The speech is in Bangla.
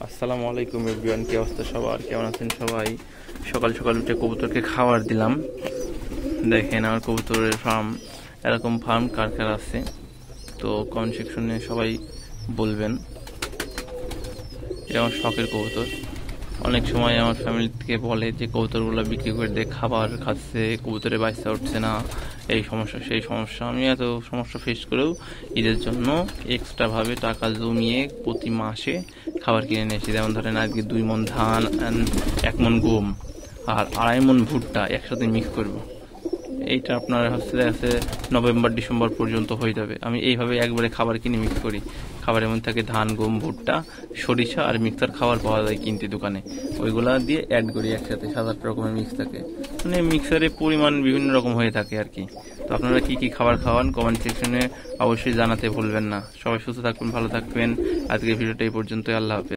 আসসালামু আলাইকুম এভরিওয়ান, কি অবস্থা সবার? কেমন আছেন সবাই? সকাল সকাল উঠে কবুতরকে খাবার দিলাম। দেখেন আমার কবুতরের ফার্ম, এরকম ফার্ম কার কার আছে তো কমেন্ট সেকশনে সবাই বলবেন। এটা আমার শখের কবুতর। অনেক সময় আমার ফ্যামিলি থেকে বলে যে কবুতরগুলো বিক্রি করে দিয়ে খাবার খাচ্ছে, কবুতরের বাচ্চা উঠছে না, এই সমস্যা সেই সমস্যা। আমি এত সমস্যা ফেস করেও ঈদের জন্য এক্সট্রাভাবে টাকা জমিয়ে প্রতি মাসে খাবার কিনে নিয়েছি। যেমন ধরেন আজকে 2 মণ ধান, 1 মণ গম আর 2.5 মণ ভুট্টা একসাথে মিক্স করব। এইটা আপনার হচ্ছে নভেম্বর ডিসেম্বর পর্যন্ত হয়ে যাবে। আমি এইভাবে একবারে খাবার কিনে মিক্স করি। খাবারের মধ্যে থাকে ধান, গম, ভুট্টা, সরিষা আর মিক্সার খাবার পাওয়া যায় কিনতে দোকানে। ওইগুলা দিয়ে অ্যাড করি একসাথে, 7-8 রকমের মিক্স থাকে। মানে মিক্সারের পরিমাণ বিভিন্ন রকম হয়ে থাকে আর কি। তো আপনারা কি কি খাবার খাওয়ান কমেন্ট সেকশনে অবশ্যই জানাতে ভুলবেন না। সবাই সুস্থ থাকবেন, ভালো থাকবেন। আজকের ভিডিওটা এই পর্যন্তই। আল্লাহ হাফেজ।